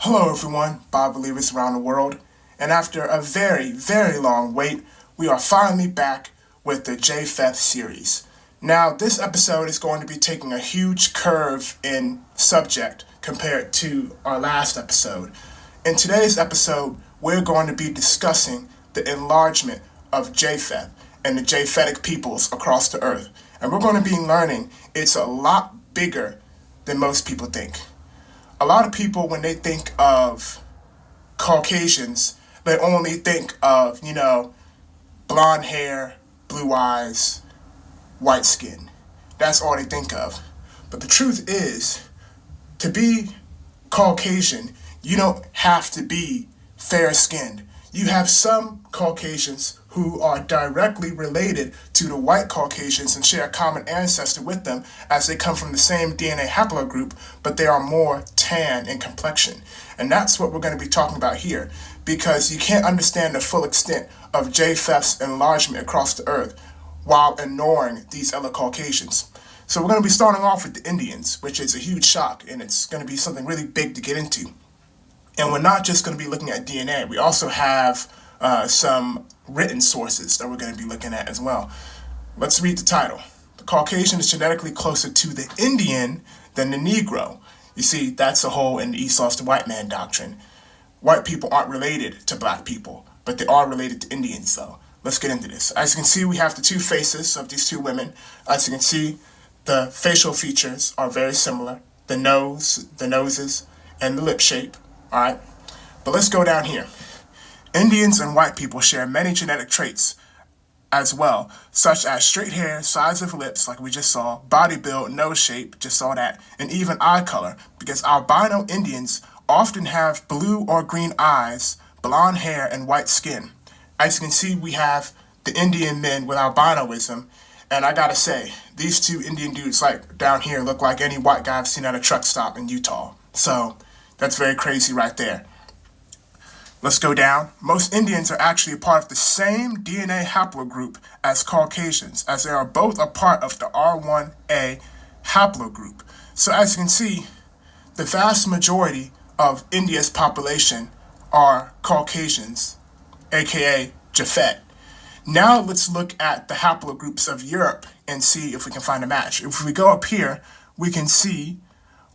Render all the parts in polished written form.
Hello everyone, Bible believers around the world, and after a very, very long wait, we are finally back with the Japheth series. Now, this episode is going to be taking a huge curve in subject compared to our last episode. In today's episode, we're going to be discussing the enlargement of Japheth and the Japhetic peoples across the earth. And we're going to be learning it's a lot bigger than most people think. A lot of people, when they think of Caucasians, they only think of, blonde hair, blue eyes, white skin. That's all they think of. But the truth is, to be Caucasian, you don't have to be fair-skinned. You have some Caucasians who are directly related to the white Caucasians and share a common ancestor with them as they come from the same DNA haplogroup, but they are more tan in complexion. And that's what we're going to be talking about here, because you can't understand the full extent of Japheth's enlargement across the earth while ignoring these other Caucasians. So we're going to be starting off with the Indians, which is a huge shock, and it's going to be something really big to get into. And we're not just going to be looking at DNA. We also have some written sources that we're going to be looking at as well. Let's read the title. The Caucasian is genetically closer to the Indian than the Negro. You see, that's a hole in the East lost the white man doctrine. White people aren't related to black people, but they are related to Indians, though. Let's get into this. As you can see, we have the two faces of these two women. As you can see, the facial features are very similar. The noses, and the lip shape. All right, but let's go down here. Indians and white people share many genetic traits as well, such as straight hair, size of lips, like we just saw, body build, nose shape, just saw that, and even eye color, because albino Indians often have blue or green eyes, blonde hair, and white skin. As you can see, we have the Indian men with albinoism, and I gotta say, these two Indian dudes, like down here, look like any white guy I've seen at a truck stop in Utah. So that's very crazy right there. Let's go down. Most Indians are actually a part of the same DNA haplogroup as Caucasians, as they are both a part of the R1A haplogroup. So as you can see, the vast majority of India's population are Caucasians, aka Japhet. Now let's look at the haplogroups of Europe and see if we can find a match. If we go up here, we can see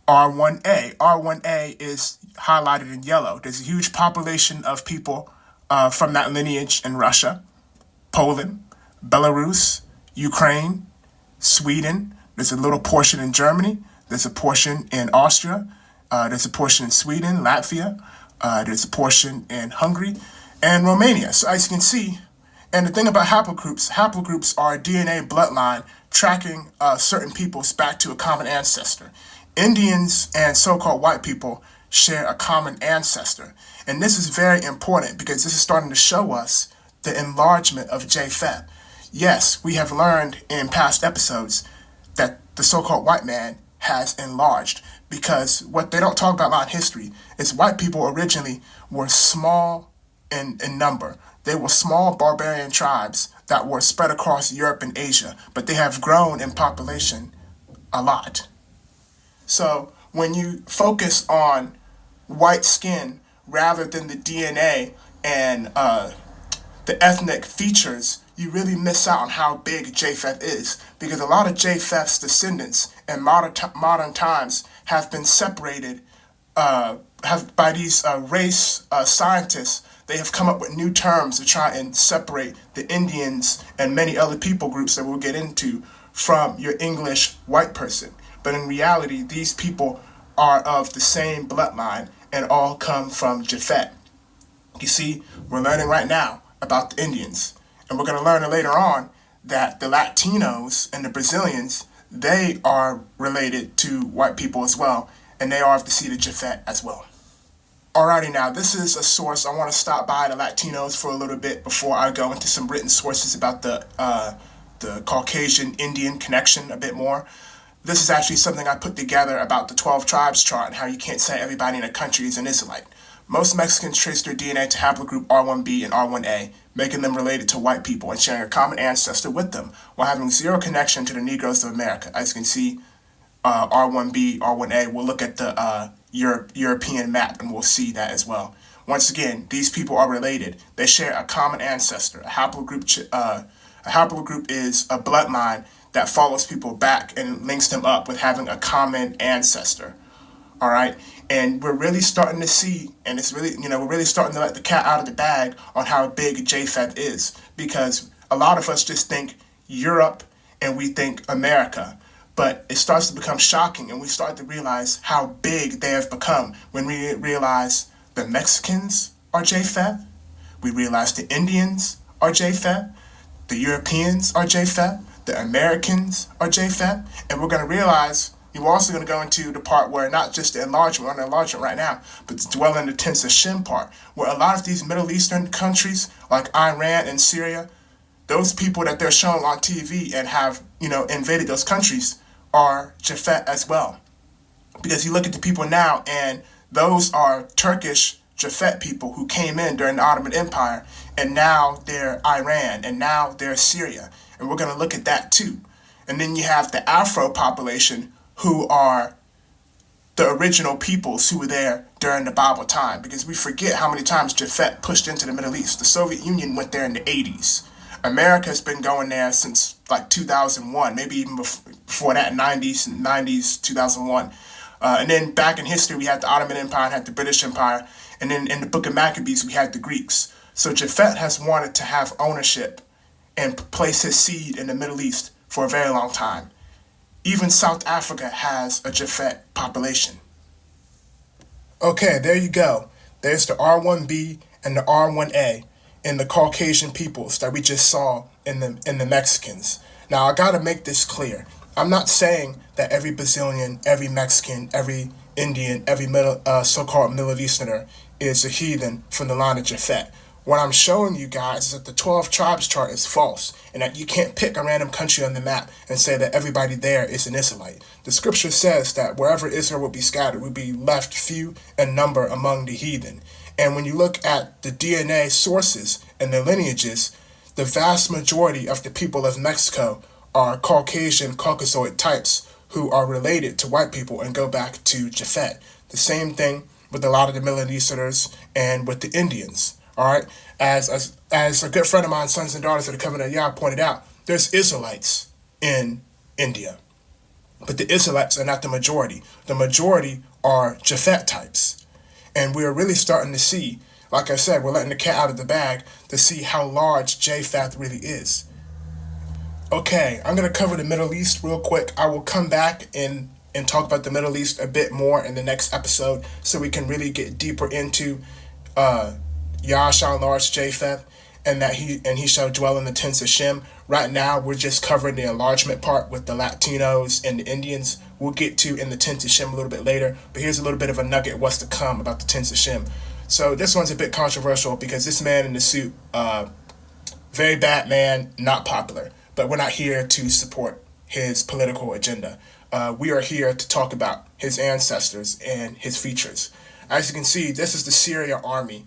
R1A. R1A is highlighted in yellow. There's a huge population of people from that lineage in Russia, Poland, Belarus, Ukraine, Sweden. There's a little portion in Germany. There's a portion in Austria. There's a portion in Sweden, Latvia. There's a portion in Hungary and Romania. So as you can see, and the thing about haplogroups are a DNA bloodline tracking certain peoples back to a common ancestor. Indians and so-called white people share a common ancestor. And this is very important because this is starting to show us the enlargement of Japheth. Yes, we have learned in past episodes that the so-called white man has enlarged, because what they don't talk about a lot in history is white people originally were small in number. They were small barbarian tribes that were spread across Europe and Asia, but they have grown in population a lot. So when you focus on white skin rather than the DNA and the ethnic features, you really miss out on how big Japheth is, because a lot of Japheth's descendants in modern times have been separated by these race scientists. They have come up with new terms to try and separate the Indians and many other people groups that we'll get into from your English white person. But in reality, these people are of the same bloodline and all come from Japhet. You see, we're learning right now about the Indians. And we're going to learn later on that the Latinos and the Brazilians, they are related to white people as well. And they are of the seed of Japhet as well. Alrighty, now this is a source. I want to stop by the Latinos for a little bit before I go into some written sources about the Caucasian-Indian connection a bit more. This is actually something I put together about the 12 tribes chart and how you can't say everybody in a country is an Israelite. Most Mexicans trace their DNA to haplogroup R1B and R1A, making them related to white people and sharing a common ancestor with them, while having zero connection to the Negroes of America. As you can see, R1B, R1A, we'll look at the European map, and we'll see that as well. Once again, these people are related. They share a common ancestor. A haplogroup is a bloodline that follows people back and links them up with having a common ancestor. All right, and we're really starting to see, and it's really, we're really starting to let the cat out of the bag on how big Japheth is, because a lot of us just think Europe and we think America. But it starts to become shocking, and we start to realize how big they have become when we realize the Mexicans are Japheth, we realize the Indians are Japheth, the Europeans are Japheth, the Americans are Japheth, and we're going to realize, we're also going to go into the part where not just the enlargement, we're on the enlargement right now, but the dwell in the tents of Shem part, where a lot of these Middle Eastern countries, like Iran and Syria, those people that they're showing on TV and have, invaded those countries are Japheth as well. Because you look at the people now, and those are Turkish Japheth people who came in during the Ottoman Empire, and now they're Iran, and now they're Syria. And we're going to look at that too. And then you have the Afro population, who are the original peoples who were there during the Bible time. Because we forget how many times Japheth pushed into the Middle East. The Soviet Union went there in the 80s. America has been going there since like 2001, maybe even before that, 90s, 2001. And then back in history, we had the Ottoman Empire and had the British Empire. And then in the Book of Maccabees, we had the Greeks. So Japheth has wanted to have ownership and place his seed in the Middle East for a very long time. Even South Africa has a Japheth population. Okay, there you go. There's the R1B and the R1A in the Caucasian peoples that we just saw in the Mexicans. Now, I gotta make this clear. I'm not saying that every Brazilian, every Mexican, every Indian, every so-called Middle Easterner is a heathen from the line of Japheth. What I'm showing you guys is that the 12 tribes chart is false, and that you can't pick a random country on the map and say that everybody there is an Israelite. The scripture says that wherever Israel will be scattered, will be left few in number among the heathen. And when you look at the DNA sources and the lineages, the vast majority of the people of Mexico are Caucasian Caucasoid types who are related to white people and go back to Japheth. The same thing with a lot of the Middle Easterners and with the Indians. All right, as a good friend of mine, sons and daughters of the Covenant of Yah, pointed out, there's Israelites in India, but the Israelites are not the majority. The majority are Japheth types, and we're really starting to see, like I said, we're letting the cat out of the bag to see how large Japheth really is. Okay, I'm going to cover the Middle East real quick. I will come back and talk about the Middle East a bit more in the next episode so we can really get deeper into Yah shall enlarge Japheth, and that he shall dwell in the tents of Shem. Right now, we're just covering the enlargement part with the Latinos and the Indians. We'll get to in the tents of Shem a little bit later, but here's a little bit of a nugget of what's to come about the tents of Shem. So this one's a bit controversial because this man in the suit, very bad man, not popular. But we're not here to support his political agenda. We are here to talk about his ancestors and his features. As you can see, this is the Syria army.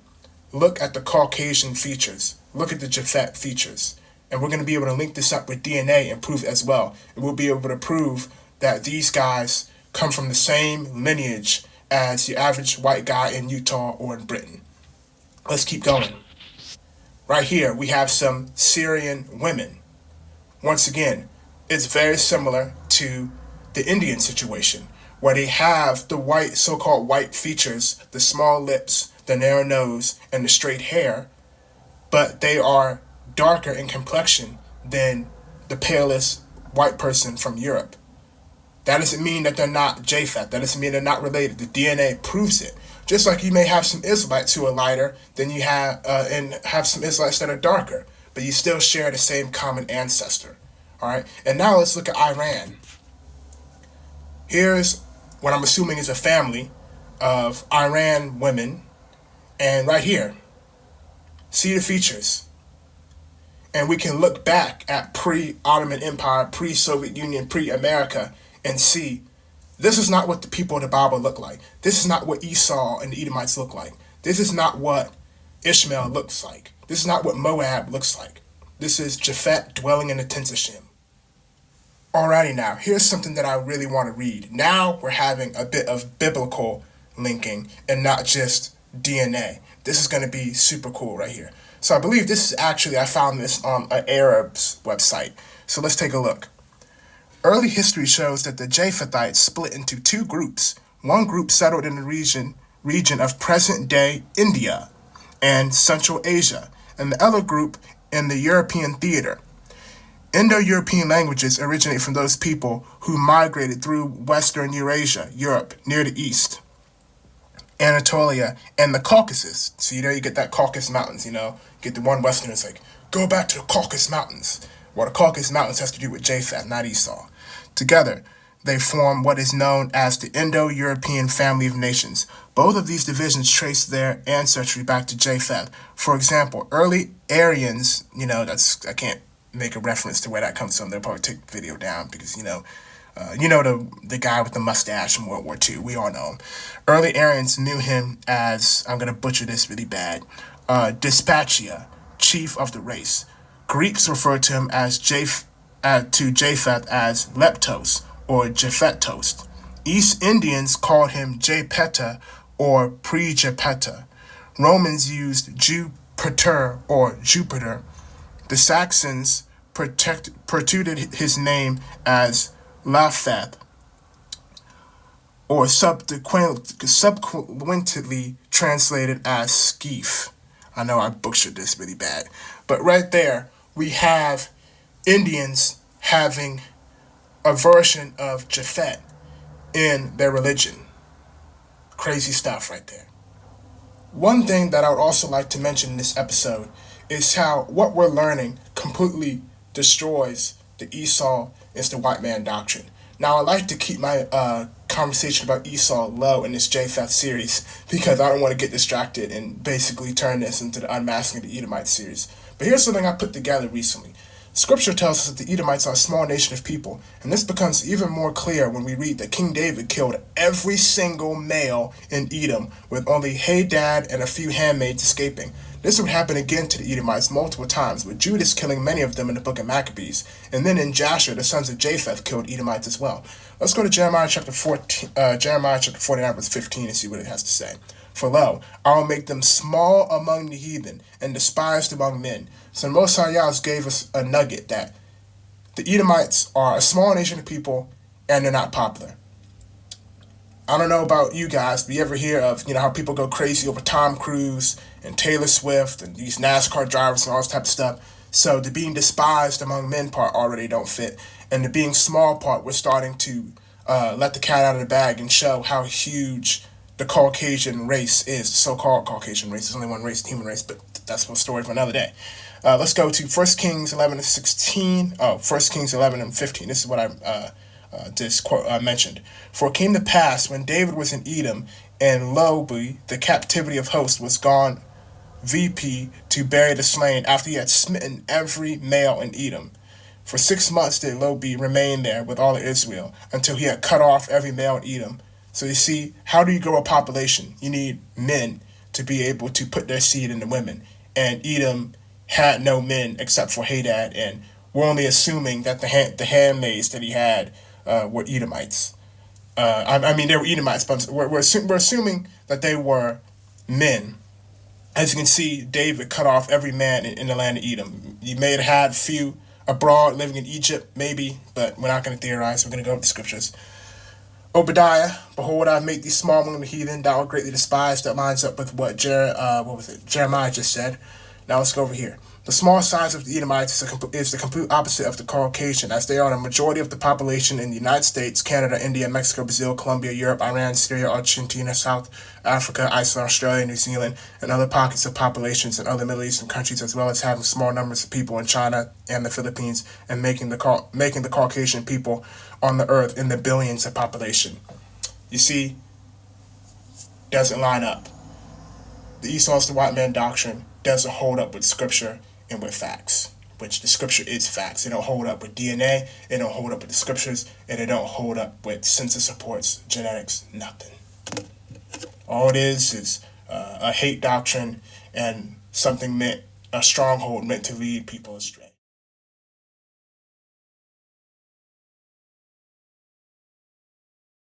Look at the Caucasian features. Look at the Japheth features. And we're going to be able to link this up with DNA and prove as well. And we'll be able to prove that these guys come from the same lineage as the average white guy in Utah or in Britain. Let's keep going. Right here, we have some Syrian women. Once again, it's very similar to the Indian situation, where they have the white, so-called white features, the small lips, the narrow nose, and the straight hair, but they are darker in complexion than the palest white person from Europe. That doesn't mean that they're not Japheth. That doesn't mean they're not related. The DNA proves it. Just like you may have some Israelites who are lighter than you have, and have some Israelites that are darker, but you still share the same common ancestor. All right. And now let's look at Iran. Here's what I'm assuming is a family of Iran women. And right here, see the features. And we can look back at pre-Ottoman Empire, pre-Soviet Union, pre-America, and see this is not what the people of the Bible look like. This is not what Esau and the Edomites look like. This is not what Ishmael looks like. This is not what Moab looks like. This is Japheth dwelling in the tents of Shem. Alrighty now, here's something that I really want to read. Now we're having a bit of biblical linking and not just DNA. This is going to be super cool right here. So I believe this is actually, I found this on an Arab's website. So let's take a look. Early history shows that the Japhethites split into two groups. One group settled in the region of present-day India and Central Asia, and the other group in the European theater. Indo-European languages originate from those people who migrated through Western Eurasia, Europe, near the east, Anatolia, and the Caucasus. So you get that Caucasus Mountains, Get the one Westerner's like, go back to the Caucasus Mountains. Well, the Caucasus Mountains has to do with Japheth, not Esau. Together, they form what is known as the Indo-European family of nations. Both of these divisions trace their ancestry back to Japheth. For example, early Aryans, I can't make a reference to where that comes from. They'll probably take the video down because, the guy with the mustache from World War II. We all know him. Early Aryans knew him as, I'm going to butcher this really bad, Dispatchia, chief of the race. Greeks referred to him as Japheth as Leptos or Japhetos. East Indians called him Japheth or Pre-Japheth. Romans used Jupiter or Jupiter. The Saxons protruted his name as Japheth, or subsequently translated as Skeef. I know I butchered this really bad. But right there, we have Indians having a version of Japhet in their religion. Crazy stuff right there. One thing that I would also like to mention in this episode is how what we're learning completely destroys the Esau is the white man doctrine. Now, I like to keep my conversation about Esau low in this Japheth series because I don't want to get distracted and basically turn this into the Unmasking the Edomites series. But here's something I put together recently. Scripture tells us that the Edomites are a small nation of people, and this becomes even more clear when we read that King David killed every single male in Edom, with only Hadad and a few handmaids escaping. This would happen again to the Edomites multiple times, with Judas killing many of them in the book of Maccabees, and then in Jasher, the sons of Japheth killed Edomites as well. Let's go to Jeremiah chapter 49, verse 15, and see what it has to say. For lo, I will make them small among the heathen, and despised among men. So the Most High Yahweh gave us a nugget that the Edomites are a small nation of people, and they're not popular. I don't know about you guys, but you ever hear of, how people go crazy over Tom Cruise and Taylor Swift and these NASCAR drivers and all this type of stuff. So the being despised among men part already don't fit. And the being small part, we're starting to let the cat out of the bag and show how huge the Caucasian race is, the so-called Caucasian race. There's only one race, the human race, but that's a story for another day. Let's go to 1 Kings 11 and 16. 1 Kings 11 and 15. This is what this quote mentioned. For it came to pass when David was in Edom, and Lobi, the captivity of hosts, was gone VP to bury the slain after he had smitten every male in Edom. For 6 months did Lobi remain there with all of Israel, until he had cut off every male in Edom. So you see, how do you grow a population? You need men to be able to put their seed in the women. And Edom had no men except for Hadad, and we're only assuming that the handmaids that he had were Edomites. They were Edomites, but we're assuming that they were men. As you can see, David cut off every man in the land of Edom. You may have had few abroad living in Egypt, maybe, but we're not going to theorize. We're going to go with the scriptures. Obadiah, behold, I make thee small among the heathen, thou art greatly despised. That lines up with what Jeremiah just said. Now let's go over here. The small size of the Edomites is the complete opposite of the Caucasian, as they are the majority of the population in the United States, Canada, India, Mexico, Brazil, Colombia, Europe, Iran, Syria, Argentina, South Africa, Iceland, Australia, New Zealand, and other pockets of populations in other Middle Eastern countries, as well as having small numbers of people in China and the Philippines, and making the Caucasian people on the earth in the billions of population. You see, doesn't line up. The Esau is the white man doctrine doesn't hold up with scripture and with facts, which the scripture is facts. It don't hold up with DNA, it don't hold up with the scriptures, and it don't hold up with census reports, genetics, nothing. All it is a hate doctrine and something a stronghold meant to lead people astray.